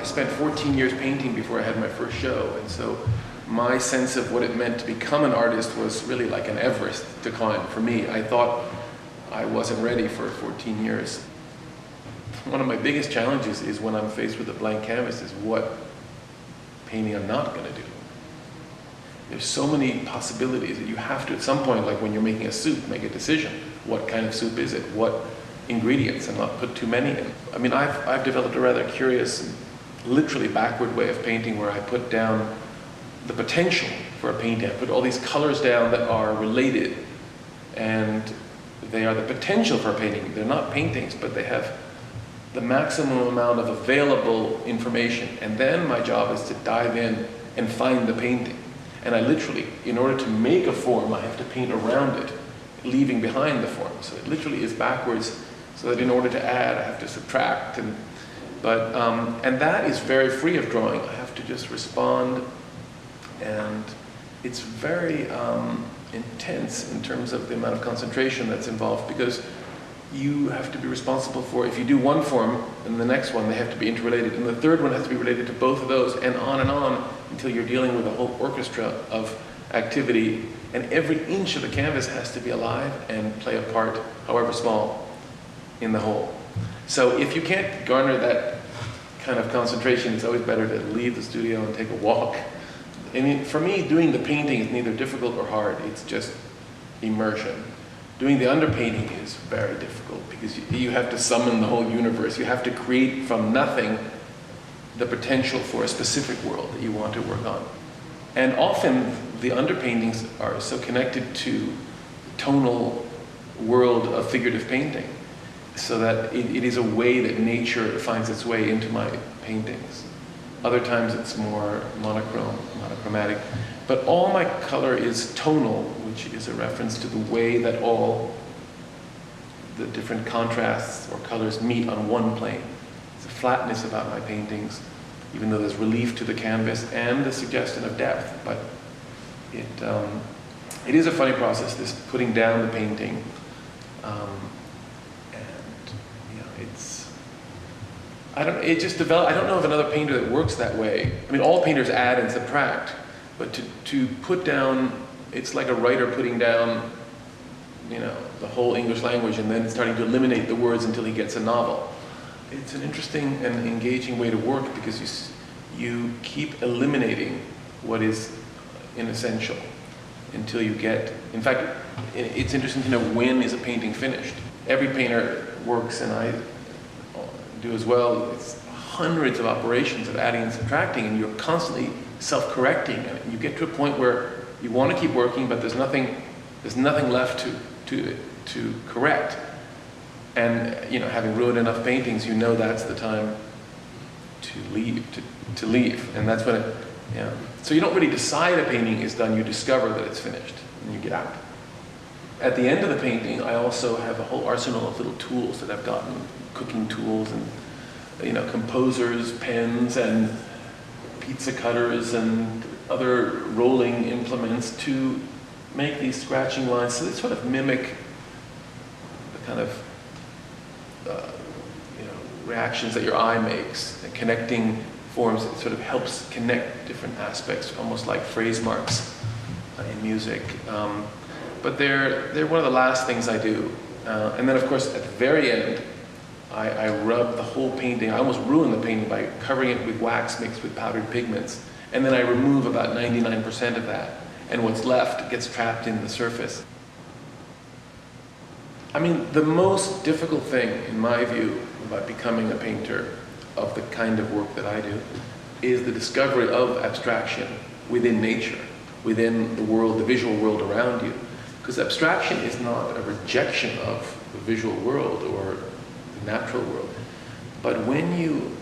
spent 14 years painting before I had my first show, and so my sense of what it meant to become an artist was really like an Everest to climb for me. I thought I wasn't ready for 14 years. One of my biggest challenges is when I'm faced with a blank canvas is what painting I'm not going to do. There's so many possibilities that you have to, at some point, like when you're making a soup, make a decision. What kind of soup is it? What ingredients, and not put too many in. I mean, I've developed a rather curious, literally backward way of painting where I put down the potential for a painting. I put all these colors down that are related, and they are the potential for a painting. They're not paintings, but they have the maximum amount of available information. And then my job is to dive in and find the painting. And I literally, in order to make a form, I have to paint around it, leaving behind the form. So it literally is backwards, so that in order to add, I have to subtract. And that is very free of drawing. I have to just respond, and it's very intense in terms of the amount of concentration that's involved, because you have to be responsible for, if you do one form and the next one, they have to be interrelated, and the third one has to be related to both of those, and on until you're dealing with a whole orchestra of activity, and every inch of the canvas has to be alive and play a part, however small, in the whole. So if you can't garner that kind of concentration, it's always better to leave the studio and take a walk. I mean, for me, doing the painting is neither difficult or hard, it's just immersion. Doing the underpainting is very difficult because you have to summon the whole universe. You have to create from nothing the potential for a specific world that you want to work on. And often the underpaintings are so connected to the tonal world of figurative painting, so that it is a way that nature finds its way into my paintings. Other times it's more monochromatic. But all my color is tonal, which is a reference to the way that all the different contrasts or colors meet on one plane. There's a flatness about my paintings, even though there's relief to the canvas and the suggestion of depth. But it is a funny process, this putting down the painting. I don't know of another painter that works that way. I mean, all painters add and subtract, but to put down, it's like a writer putting down, the whole English language and then starting to eliminate the words until he gets a novel. It's an interesting and engaging way to work because you keep eliminating what is inessential until you get, in fact, it's interesting to know when is a painting finished. Every painter works, and I do as well. It's hundreds of operations of adding and subtracting, and you're constantly self-correcting, and you get to a point where you want to keep working, but there's nothing left to correct. And having ruined enough paintings, that's the time to leave, and that's when So you don't really decide a painting is done. You discover that it's finished, and you get out. At the end of the painting, I also have a whole arsenal of little tools that I've gotten, cooking tools and composers, pens, and pizza cutters, and other rolling implements to make these scratching lines. So they sort of mimic the kind of reactions that your eye makes, and connecting forms. It sort of helps connect different aspects, almost like phrase marks in music. But they're one of the last things I do. And then, of course, at the very end, I rub the whole painting. I almost ruin the painting by covering it with wax mixed with powdered pigments. And then I remove about 99% of that. And what's left gets trapped in the surface. I mean, the most difficult thing, in my view, about becoming a painter of the kind of work that I do is the discovery of abstraction within nature, within the world, the visual world around you. Because abstraction is not a rejection of the visual world or the natural world. But when you,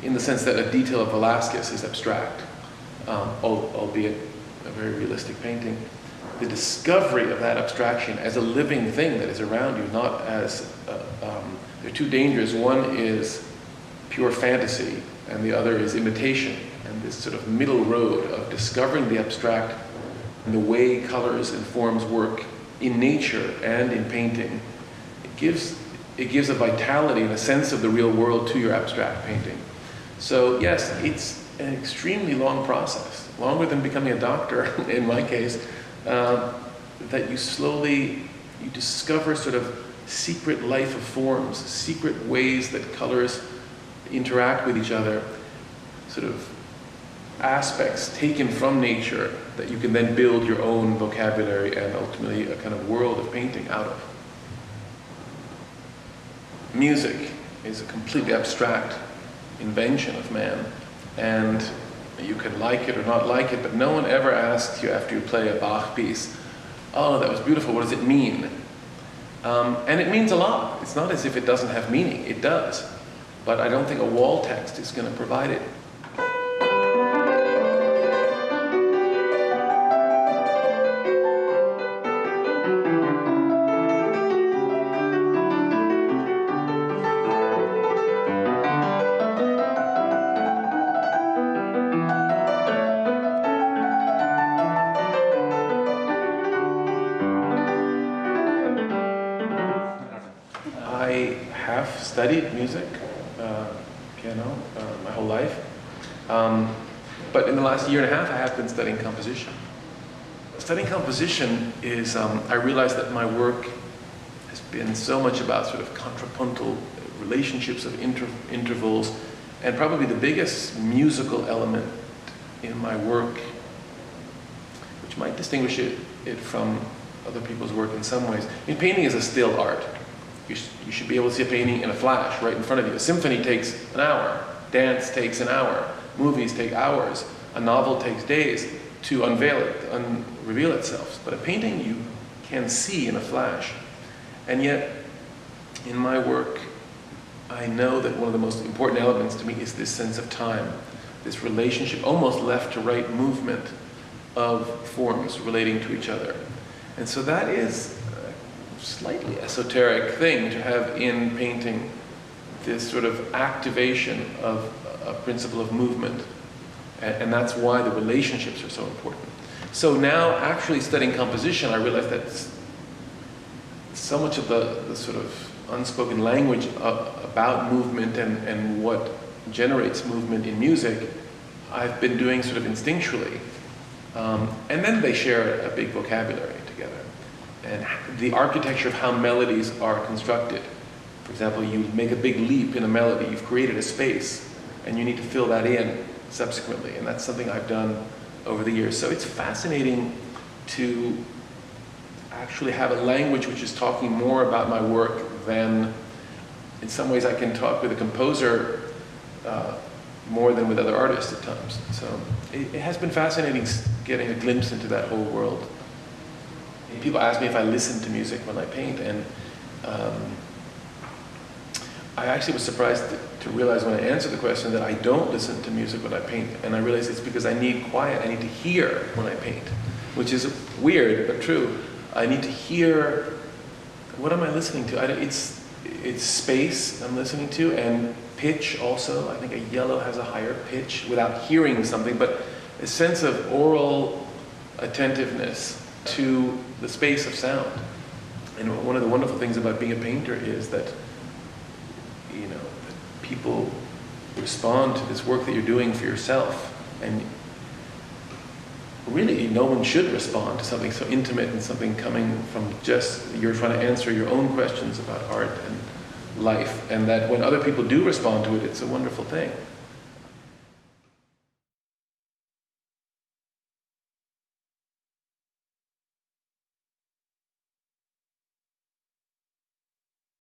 in the sense that a detail of Velázquez is abstract, albeit a very realistic painting, the discovery of that abstraction as a living thing that is around you, not as, there are two dangers. One is pure fantasy, and the other is imitation. And this sort of middle road of discovering the abstract and the way colors and forms work in nature and in painting, it gives a vitality and a sense of the real world to your abstract painting. So yes, it's an extremely long process, longer than becoming a doctor in my case, that you discover sort of secret life of forms, secret ways that colors interact with each other, sort of aspects taken from nature that you can then build your own vocabulary and ultimately a kind of world of painting out of. Music is a completely abstract invention of man, and you can like it or not like it, but no one ever asks you after you play a Bach piece, "Oh, that was beautiful, what does it mean?" And it means a lot. It's not as if it doesn't have meaning, it does. But I don't think a wall text is going to provide it. I have studied music, piano, my whole life. But in the last year and a half, I have been studying composition. Studying composition is, I realized that my work has been so much about sort of contrapuntal relationships of intervals, and probably the biggest musical element in my work, which might distinguish it from other people's work in some ways. I mean, painting is a still art. You should be able to see a painting in a flash right in front of you. A symphony takes an hour. Dance takes an hour. Movies take hours. A novel takes days to unveil it, reveal itself. But a painting you can see in a flash. And yet, in my work, I know that one of the most important elements to me is this sense of time, this relationship, almost left to right movement of forms relating to each other. And so that is slightly esoteric thing to have in painting, this sort of activation of a principle of movement. And that's why the relationships are so important. So now, actually studying composition, I realize that so much of the sort of unspoken language about movement and what generates movement in music, I've been doing sort of instinctually. And then they share a big vocabulary together. And the architecture of how melodies are constructed. For example, you make a big leap in a melody, you've created a space, and you need to fill that in subsequently. And that's something I've done over the years. So it's fascinating to actually have a language which is talking more about my work than, in some ways, I can talk with a composer more than with other artists at times. So it has been fascinating getting a glimpse into that whole world. People ask me if I listen to music when I paint, and I actually was surprised to realize when I answered the question that I don't listen to music when I paint, and I realized it's because I need quiet. I need to hear when I paint, which is weird but true. I need to hear, what am I listening to? It's space I'm listening to, and pitch also. I think a yellow has a higher pitch without hearing something, but a sense of oral attentiveness to the space of sound. And one of the wonderful things about being a painter is that, you know, that people respond to this work that you're doing for yourself. And really, no one should respond to something so intimate and something coming from just, you're trying to answer your own questions about art and life. And that when other people do respond to it, it's a wonderful thing.